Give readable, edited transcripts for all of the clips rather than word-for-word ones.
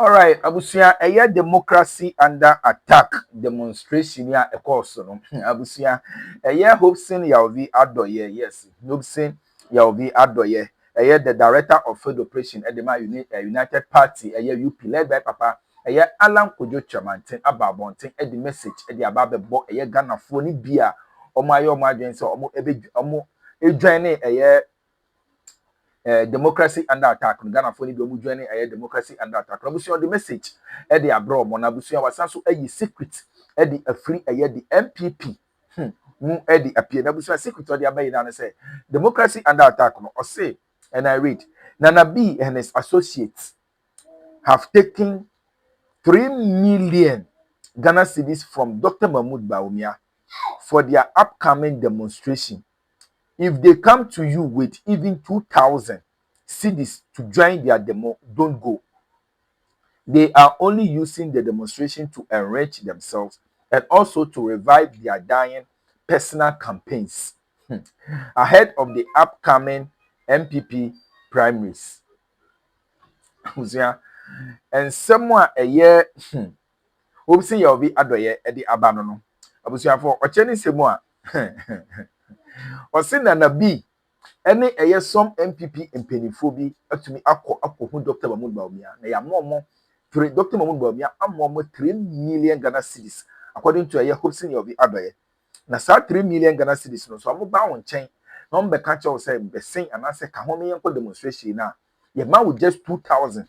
All right, Abusia, a democracy under attack demonstration ya a course no. Abusia, a hoping you'll be adoye, yes. Hoping you'll be adoye. The director of field operation at the United Party, UP led by Papa, Alan Kojo Chamantin, Ababontin, the message, the Ababe Bo, Ghana phony beer, or my agents, or a journey, democracy under attack. Ghana phone be omu joining democracy under attack. Abusia the message e dey abroad mo na abusia wasan so e secret e dey afri the MPP mu e dey appear na abusia secret o dey abayi na say democracy under attack no o say, and I read, Nana B and his associates have taken 3 million Ghana cedis from Dr. Mahmoud Bawumia for their upcoming demonstration. If they come to you with even 2,000 cedis to join their demo, don't go. They are only using the demonstration to enrich themselves and also to revive their dying personal campaigns ahead of the upcoming MPP primaries. And someone a year, hoping you'll be adoye at the abandon. Abusia for Ocheni Semua. Osina na B any some MPP mpanimfo bi atumi akọ hu Dr. Mahmoud Bawumia na ya momo Dr. Mahmoud Bawumia amomo 3 million Ghana cedis according to hoping you be adoye na sa 3 million Ghana cedis no so amoba won chen no mbe ka che say besen anase ka ho me yenko demonstration na ye man with just 2,000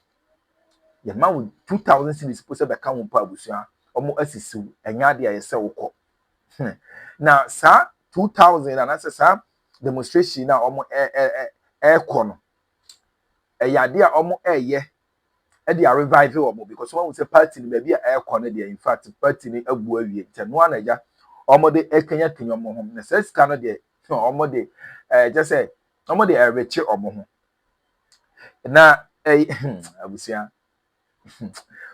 ye man with 2,000 cedis po se be ka won pa abusia omo asisiw enya de aye se wokọ na sa 2,000 and that's a demonstration now air corner. A yadea almost a year at the revival because one was a party maybe air corner there. In fact, party a boy and one ya almost the air Kenya to your home. The says Canada no almost the just say almost the rich or more. Now I will say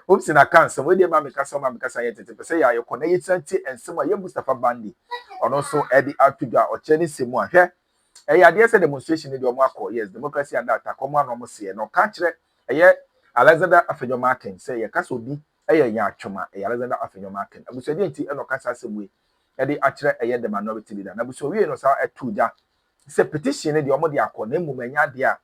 oops in a cancer where the mammy Casama because I had to say I connect and some young Mustafa Bandi or also Eddie Artuga or Chenny Simon here. A idea said demonstration in your marco, yes, democracy and that common almost here. No country a year Alexander Afenyo Markin say a castle be a yachoma, a Alexander Afenyo Markin. I was saying to no casa some way. Eddie actually a year the minority leader. Now so we know how a 2 ja. It's a petition in the Omodia name Mumenya dia.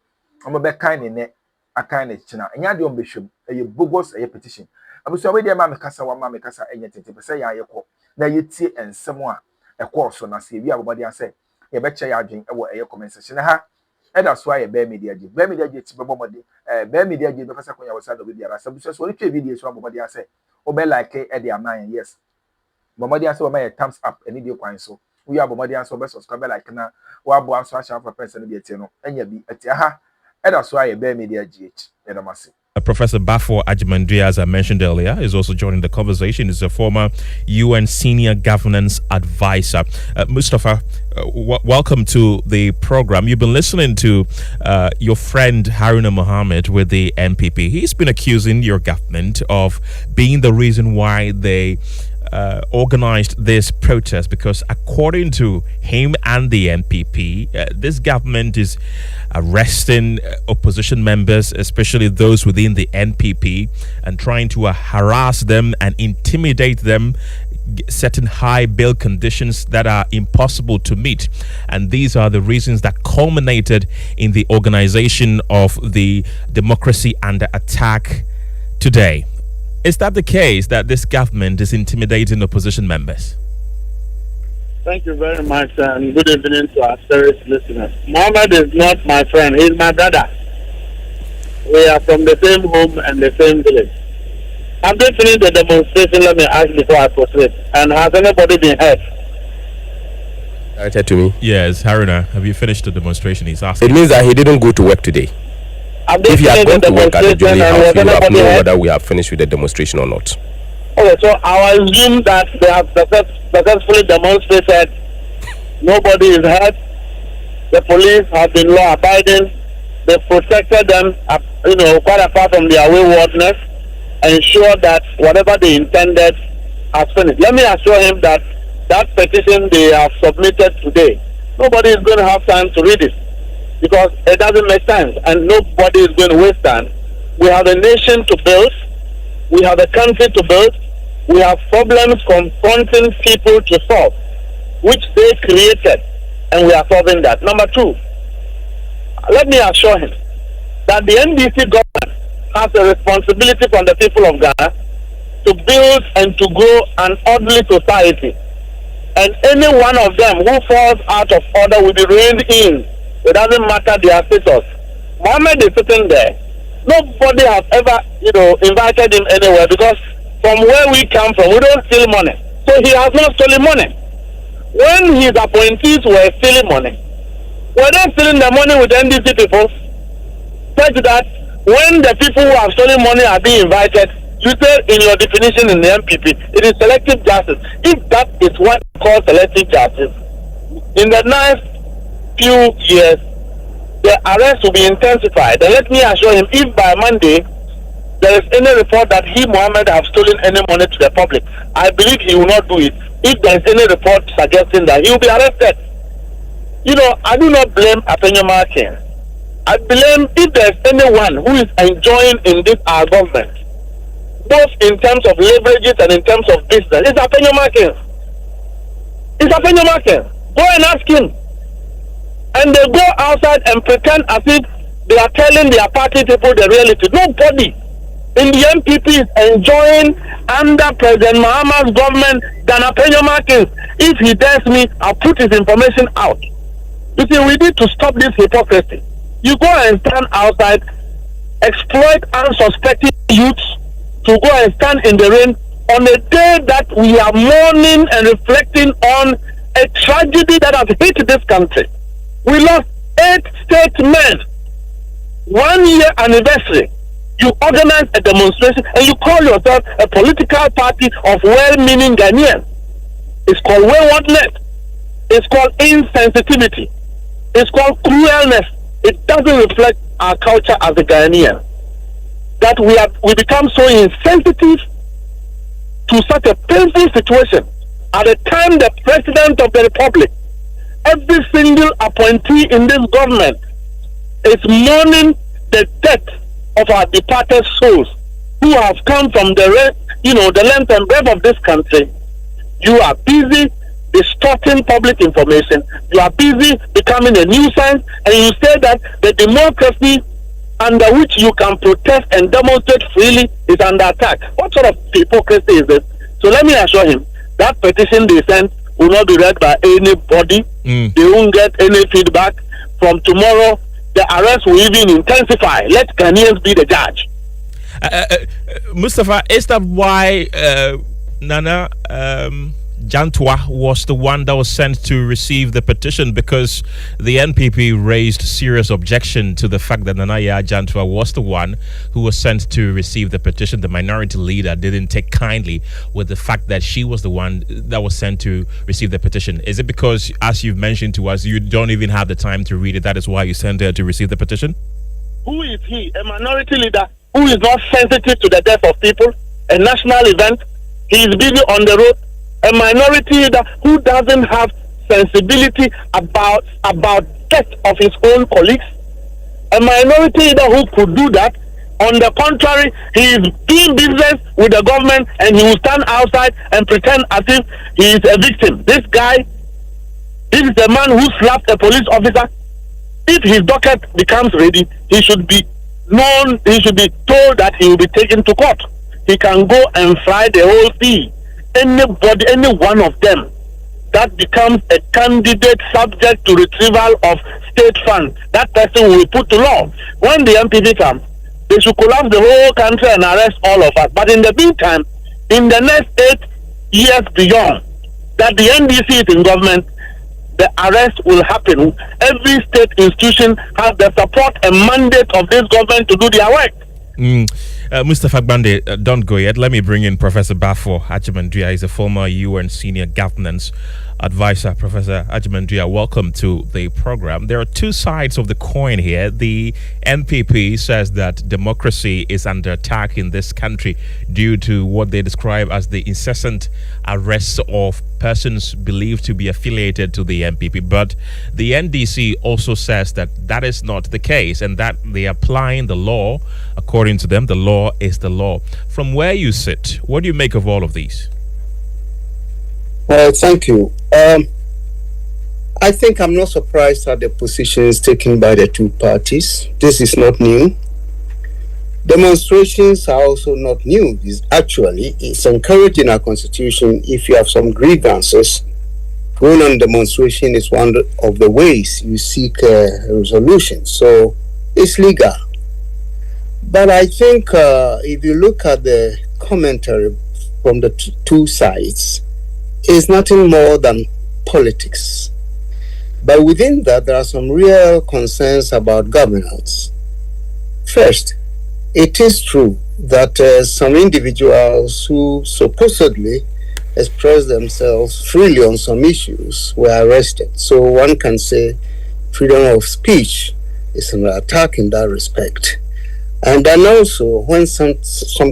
I'm a back kind in it. A kind of china, and yard bishop, a bogus a petition. I was already a mamma cassa, one mamma cassa, and yet to say I call. Now you see and someone a course on I see we have body and say, a betcha yarding a commensation. And that's why a bear media, bear media gets body, bear media gave because I was out of the other. So only 2 videos from body I say, obey like at the 9 years. Bombardier saw my thumbs up and idiot coin so. We are Bombardier so best subscribe like now. What one so for person be and you be at yaha. And that's why a bear media GH. Professor Bafo Ajimandria, as I mentioned earlier, is also joining the conversation. He's a former UN senior governance advisor. Mustafa, welcome to the program. You've been listening to your friend Haruna Mohammed with the MPP. He's been accusing your government of being the reason why they organized this protest, because according to him and the MPP, this government is arresting opposition members, especially those within the NPP, and trying to harass them and intimidate them, setting high bail conditions that are impossible to meet. And these are the reasons that culminated in the organization of the Democracy Under Attack today. Is that the case, that this government is intimidating opposition members? Thank you very much, and good evening to our serious listeners. Mohammed is not my friend, he's my brother. We are from the same home and the same village. I'm just finished the demonstration, let me ask before I proceed. And has anybody been hurt? Directed to me. Yes, Haruna, have you finished the demonstration? He's asking. It means that he didn't go to work today. If you had gone to work at the Jubilee House, you would have known whether we have finished with the demonstration or not. Okay, so I assume that they have successfully demonstrated. Nobody is hurt. The police have been law abiding. They protected them, quite apart from their waywardness, and ensure that whatever they intended has finished. Let me assure him that that petition they have submitted today, nobody is going to have time to read it, because it doesn't make sense, and nobody is going to waste time. We have a nation to build. We have a country to build. We have problems confronting people to solve, which they created, and we are solving that. Number two, let me assure him that the NDC government has a responsibility from the people of Ghana to build and to grow an orderly society. And any one of them who falls out of order will be reined in. It doesn't matter their status. Mohammed is sitting there. Nobody has ever, invited him anywhere, because from where we come from, we don't steal money. So he has not stolen money. When his appointees were stealing money, were they stealing the money with NDC people? Such that when the people who have stolen money are being invited, you say in your definition in the MPP, it is selective justice. If that is what you call selective justice, in the next few years, the arrest will be intensified. And let me assure him, if by Monday there is any report that he, Mohammed, have stolen any money to the public, I believe he will not do it. If there is any report suggesting that, he will be arrested. I do not blame Apenyoma King. I blame if there is anyone who is enjoying in this our government, both in terms of leverages and in terms of business, it's Apenyoma King. It's Apenyoma King. Go and ask him. And they go outside and pretend as if they are telling their party people the reality. Nobody in the MPP is enjoying under President Mahama's government than Apenyoma King. If he dares me, I'll put his information out. You see, we need to stop this hypocrisy. You go and stand outside, exploit unsuspecting youths to go and stand in the rain on a day that we are mourning and reflecting on a tragedy that has hit this country. We lost 8 statesmen. 1 year anniversary. You organize a demonstration and you call yourself a political party of well-meaning Ghanaians. It's called waywardness. It's called insensitivity. It's called cruelness. It doesn't reflect our culture as a Ghanaian. That we become so insensitive to such a painful situation at the time the President of the Republic, every single appointee in this government is mourning the death of our departed souls who have come from the length and breadth of this country. You are busy distorting public information. You are busy becoming a nuisance, and you say that the democracy under which you can protest and demonstrate freely is under attack. What sort of hypocrisy is this? So let me assure him that petition they sent will not be read by anybody. They won't get any feedback. From tomorrow, the arrest will even intensify. Let Ghanaians be the judge. Mustafa, is that why Nana Jantua was the one that was sent to receive the petition? Because the NPP raised serious objection to the fact that Nana Jantua was the one who was sent to receive the petition. The minority leader didn't take kindly with the fact that she was the one that was sent to receive the petition. Is it because, as you've mentioned to us, you don't even have the time to read it? That is why you sent her to receive the petition? Who is he? A minority leader who is not sensitive to the death of people? A national event? He is busy on the road. A minority leader who doesn't have sensibility about death of his own colleagues. A minority leader who could do that. On the contrary, he is doing business with the government and he will stand outside and pretend as if he is a victim. This is the man who slapped a police officer. If his docket becomes ready, he should be told that he will be taken to court. He can go and fry the whole thing. Any one of them that becomes a candidate subject to retrieval of state funds, that person will be put to law. When the MPP comes, they should collapse the whole country and arrest all of us. But in the meantime, in the next 8 years beyond that the NDC is in government, the arrest will happen. Every state institution has the support and mandate of this government to do their work. Mustafa Gbande, don't go yet. Let me bring in Professor Bafo Ajimandria. He's a former UN senior governance advisor, Professor Ajimandria. Welcome to the program. There are two sides of the coin here. The NPP says that democracy is under attack in this country due to what they describe as the incessant arrests of persons believed to be affiliated to the NPP. But the NDC also says that that is not the case and that they are applying the law. According to them, the law is the law. From where you sit, what do you make of all of these? Thank you. I think I'm not surprised at the positions taken by the two parties. This is not new. Demonstrations are also not new. It's encouraged in our constitution. If you have some grievances, going on demonstration is one of the ways you seek a resolution. So it's legal. But I think if you look at the commentary from the two sides, it's nothing more than politics. But within that, there are some real concerns about governance. First, it is true that some individuals who supposedly express themselves freely on some issues were arrested. So one can say freedom of speech is an attack in that respect. And then also, when some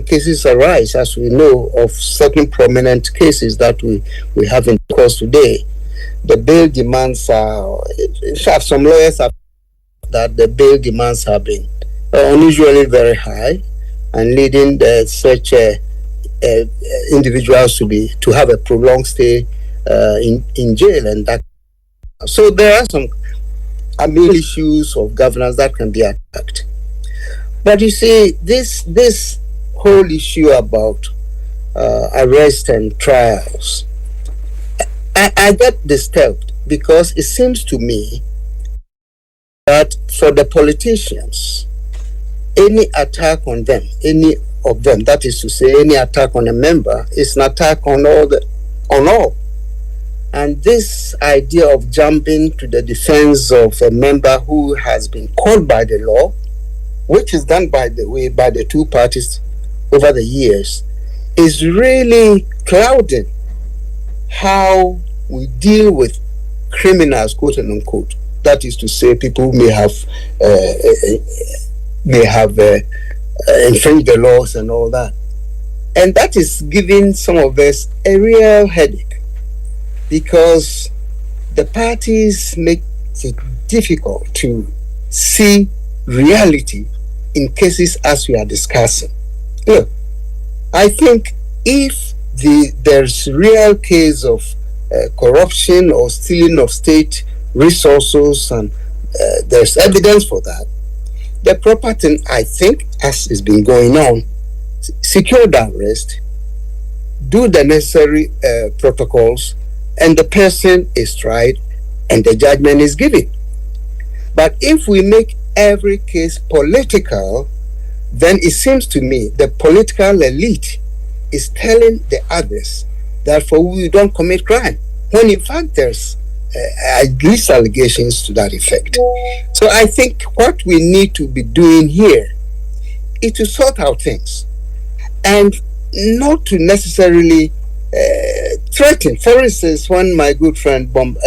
cases arise, as we know of certain prominent cases that we have in course today, the bail demands are, in fact, some lawyers have that the bail demands have been unusually very high and leading such individuals to have a prolonged stay in jail. And that, so there are some issues of governance that can be attacked. But you see, this whole issue about arrest and trials, I get disturbed because it seems to me that for the politicians, any attack on them, any of them, that is to say, any attack on a member, is an attack on all. And this idea of jumping to the defense of a member who has been called by the law, which is done, by the way, by the two parties over the years, is really clouding how we deal with criminals, quote unquote. That is to say, people who may have infringed the laws and all that. And that is giving some of us a real headache because the parties make it difficult to see reality in cases as we are discussing. Look, I think if there's real case of corruption or stealing of state resources and there's evidence for that, the proper thing, I think, as has been going on, secure the arrest, do the necessary protocols, and the person is tried and the judgment is given. But if we make every case political, then it seems to me the political elite is telling the others that for we don't commit crime, when in fact there's at least allegations to that effect. So I think what we need to be doing here is to sort out things and not to necessarily threaten. For instance, when my good friend Bande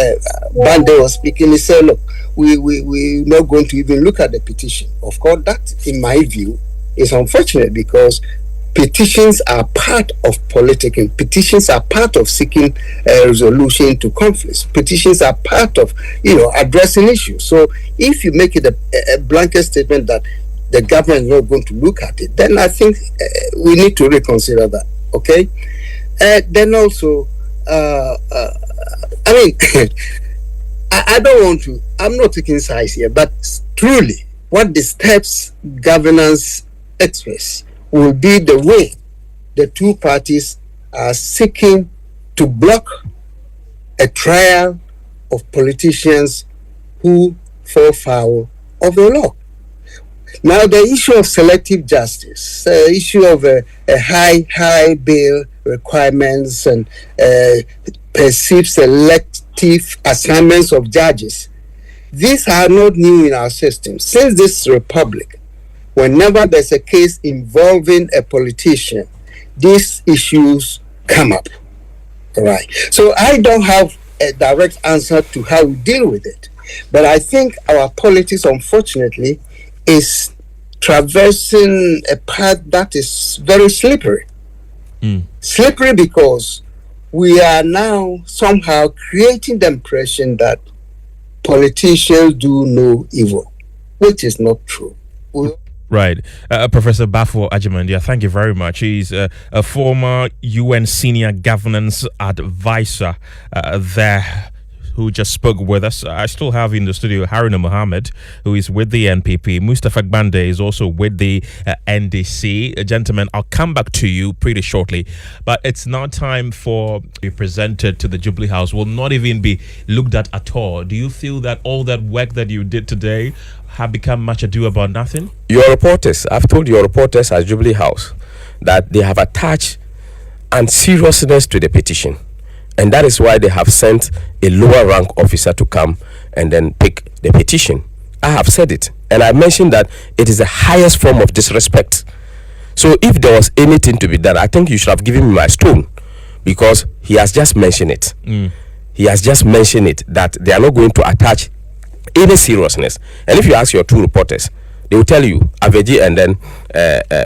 was speaking, he said, look, we're not going to even look at the petition. Of course, that, in my view, is unfortunate because petitions are part of politicking. Petitions are part of seeking a resolution to conflicts. Petitions are part of, addressing issues. So if you make it a blanket statement that the government is not going to look at it, then I think we need to reconsider that. Okay? Then also, I don't want to, I'm not taking sides here, but truly, what disturbs governance express will be the way the two parties are seeking to block a trial of politicians who fall foul of the law. Now, the issue of selective justice, the issue of a high bail requirements and perceived selective assignments of judges, these are not new in our system. Since this republic, whenever there's a case involving a politician, these issues come up. Right. So I don't have a direct answer to how we deal with it. But I think our politics, unfortunately, is traversing a path that is very slippery. Slippery because we are now somehow creating the impression that politicians do no evil, which is not true. Right. Professor Bafo Ajimandia, thank you very much. He's a former UN senior governance advisor there, who just spoke with us. I still have in the studio Haruna Mohammed, who is with the NPP. Mustafa Gbande is also with the NDC. Gentlemen, I'll come back to you pretty shortly. But it's now time for be presented to the Jubilee House. Will not even be looked at all. Do you feel that all that work that you did today have become much ado about nothing? Your reporters, I've told your reporters at Jubilee House that they have attached seriousness to the petition. And that is why they have sent a lower rank officer to come and then pick the petition. I have said it. And I mentioned that it is the highest form of disrespect. So if there was anything to be done, I think you should have given me my stone, because he has just mentioned it. He has just mentioned it, that they are not going to attach any seriousness. And if you ask your two reporters, they will tell you, Aveji and then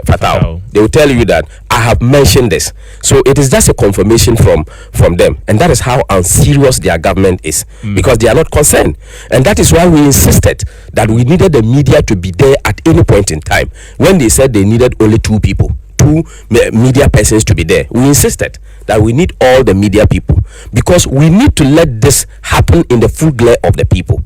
Fatao, they will tell you that I have mentioned this. So it is just a confirmation from them. And that is how unserious their government is, because they are not concerned. And that is why we insisted that we needed the media to be there at any point in time. When they said they needed only two media persons to be there, we insisted that we need all the media people, because we need to let this happen in the full glare of the people.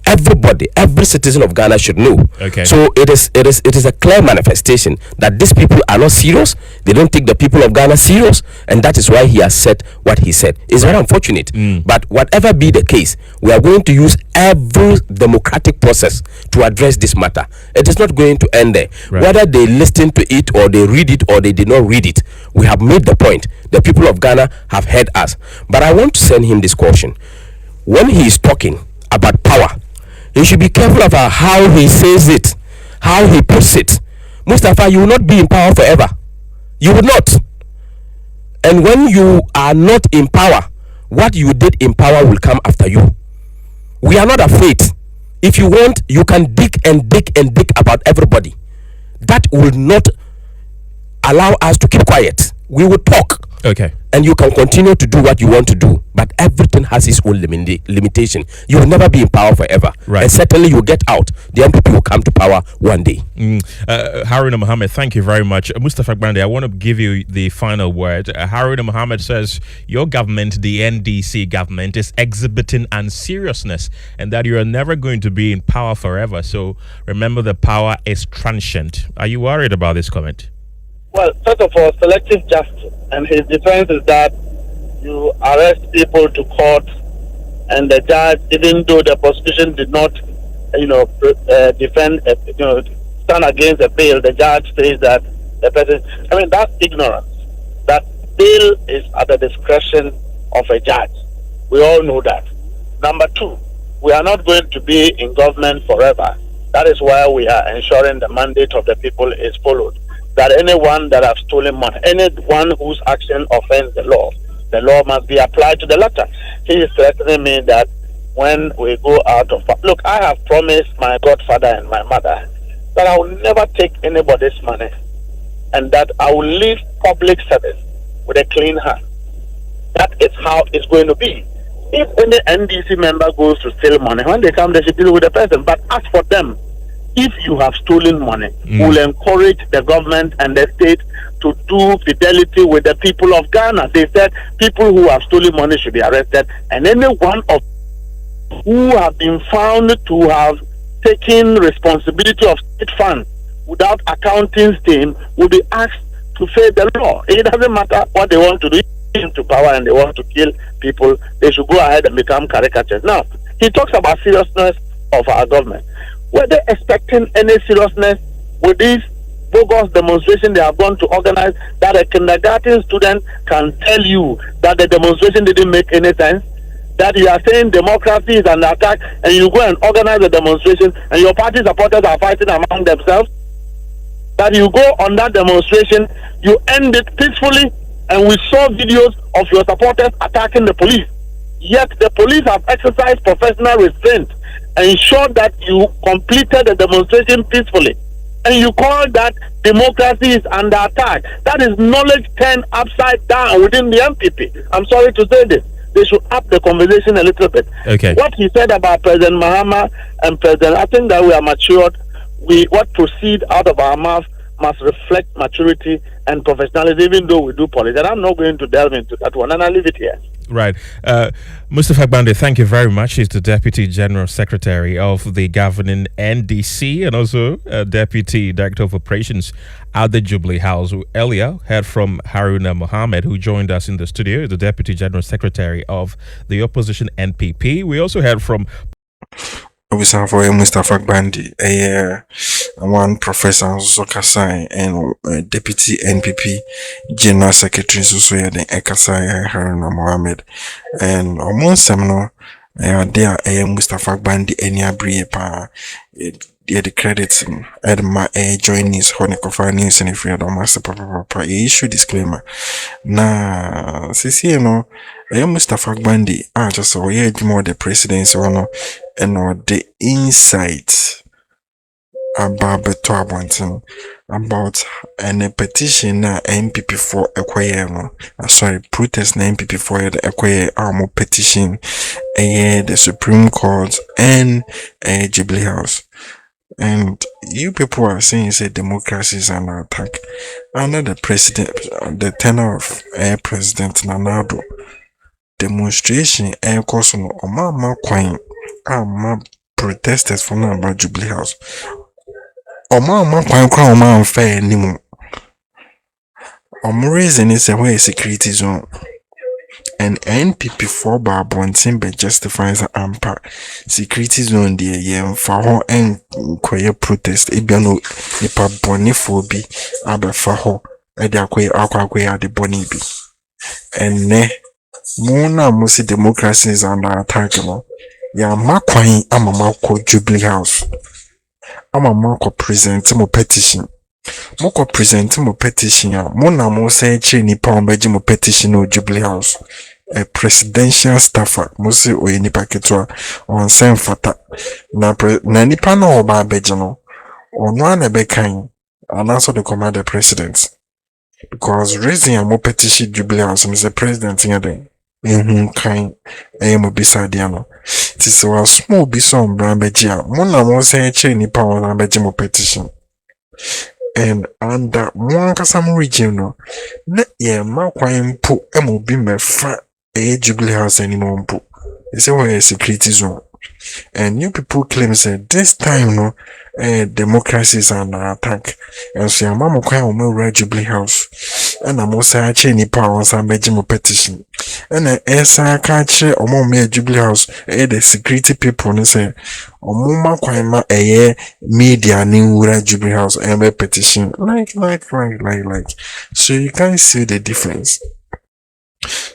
Everybody, every citizen of Ghana should know. Okay. So it is a clear manifestation that these people are not serious. They don't take the people of Ghana serious, and that is why he has said what he said. It's very unfortunate. But whatever be the case, we are going to use every democratic process to address this matter. It is not going to end there. Right. Whether they listen to it or they read it or they did not read it, we have made the point. The people of Ghana have heard us. But I want to send him this caution. When he is talking about power, he should be careful about how he says it, how he puts it. Mustafa, you will not be in power forever. You will not. And when you are not in power, what you did in power will come after you. We are not afraid. If you want, you can dig and dig and dig about everybody. That will not allow us to keep quiet. We will talk. Okay. And you can continue to do what you want to do, but everything has its own limitation. You will never be in power forever. Right. And certainly you will get out. The MPP will come to power one day. Haruna Mohammed, thank you very much. Mustafa Gbande, I want to give you the final word. Haruna Mohammed says your government, the NDC government, is exhibiting unseriousness and that you are never going to be in power forever. So remember, the power is transient. Are you worried about this comment? Well, first of all, selective justice, and his defense is that you arrest people to court, and the judge, even though the prosecution did not, defend, stand against a bail, the judge says that the person. I mean, that's ignorance. That bail is at the discretion of a judge. We all know that. Number two, we are not going to be in government forever. That is why we are ensuring the mandate of the people is followed. That anyone that have stolen money, anyone whose action offends the law must be applied to the letter. He is threatening me that when we go out of... Look, I have promised my godfather and my mother that I will never take anybody's money and that I will leave public service with a clean hand. That is how it's going to be. If any NDC member goes to steal money, when they come, they should deal with the person. But as for them, if you have stolen money, we'll encourage the government and the state to do fidelity with the people of Ghana. They said people who have stolen money should be arrested, and anyone of who have been found to have taken responsibility of state funds without accounting scheme will be asked to face the law. It doesn't matter what they want to do into power and they want to kill people, they should go ahead and become caricatures. Now, he talks about seriousness of our government. Were they expecting any seriousness with this bogus demonstration they have gone to organize, that a kindergarten student can tell you that the demonstration didn't make any sense? That you are saying democracy is an attack and you go and organize a demonstration and your party supporters are fighting among themselves? That you go on that demonstration, you end it peacefully, and we saw videos of your supporters attacking the police. Yet the police have exercised professional restraint, ensured that you completed the demonstration peacefully, and you call that democracy is under attack. That is knowledge turned upside down within the MPP. I'm sorry to say this. They should up the conversation a little bit. Okay. What he said about President Mahama and President, I think that we are matured. What proceed out of our mouth must reflect maturity and professionalism, even though we do politics. And I'm not going to delve into that one, and I'll leave it here. Right. Mustafa Gbande, thank you very much. He's the Deputy General Secretary of the governing NDC and also Deputy Director of Operations at the Jubilee House. We earlier heard from Haruna Mohammed, who joined us in the studio, the Deputy General Secretary of the opposition NPP. We also heard from Obisa for Mustafa Gbande, one professor Zokasai and deputy NPP general secretary so the Ekasai Haruna Mohammed and almost seminal there Mustafa Gbande any abri pa the credits at my join his Honeycofa news and if you don't master papa issue disclaimer na sisi no Mustafa Gbande just so more the presidency or and the insight about beto abonten about a petition na MPP for acquire protest na MPP for the acquire arm petition the Supreme Court and Jubilee House. And you people are saying say democracy is under attack. Under the president, the tenor of President Nanado demonstration course on Mahama Quine protesters from about Jubilee House. Mahama Quine crown fair anymore. Reason is a way security zone. And NPP for Babontin be justifies amper security zone the for her and queer protest ebiano nipa boni phobi abe for her aqua the boni bi and ne mona musi democracy is under attack no ya makwan amama ko Jubilee House amama ko present mo petition moko present mo petition ya mona mo say che nipa ombeji mo petition o Jubilee House a presidential staffer musi o nipa ketwa on sen fata na nipa na oba abeji no ono ana be kan anaso the command the president because raising a mo petition Jubilee House is the president in the kind mo beside no tis a small be some brambeji a mona mo say che nipa on abeji mo petition and under one kasam region no na ye makwan po emobi mefa Jubilee House anymore po it's a security zone and you people claim say this time no democracy is under attack and so your mama kwan o Jubilee House and I'm also any power some mo petition and esa catch omo me Jubilee House the security people no say omo kwan ma media ni wura Jubilee House and petition like so you can see the difference.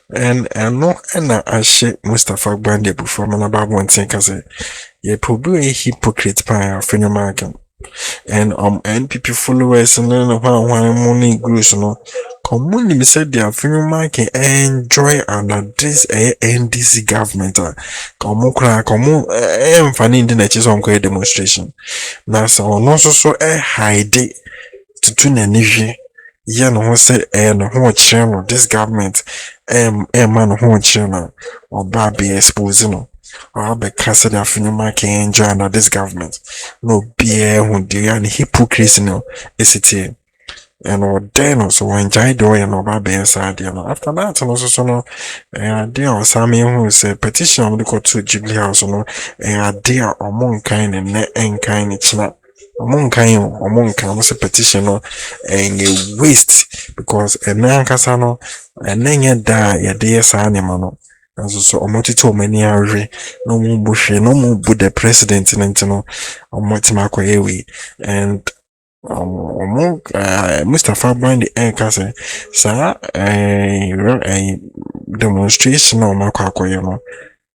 And no and I shake Mustafa Gbande before man about one thing cause ye probably a hypocrite by a American and NPP followers and then one money groups no commonly said their film can enjoy under this NDC government come funny in the nature on demonstration now so no so hide to tune and yeah, no one said, no one channel, this government, man, who channel, or Baby exposing, or be casted a film can enjoy under this government. No beer, who do any hypocrisy, no, is it? And or then so enjoy doing no Baby inside, you know. After that, and also, so no, there was some who said petition of the court to Jubilee House, no, dear or more kind and kind, it's not. Among kind was a petition and a waste because a man casano and then you die a dear animal. And so to many are no more bush, no more but the president in no Motimaco and Mustafa Gbande Kase sa a demonstration on Makako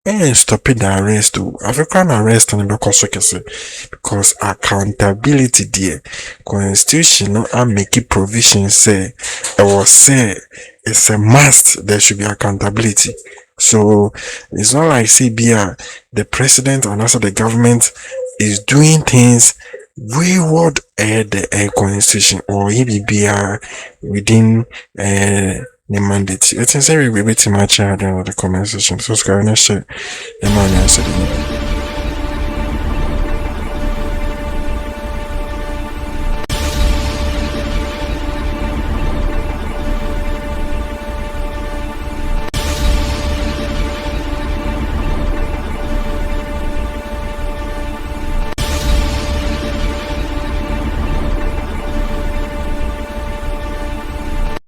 and stopping the arrest to African arrest and because accountability there constitution and making provisions say it's a must there should be accountability So it's not like CBR, the president and also the government is doing things wayward the constitution or EBBR within the mandate. It's a very bit much the comment section. So Scarnett, the man answered.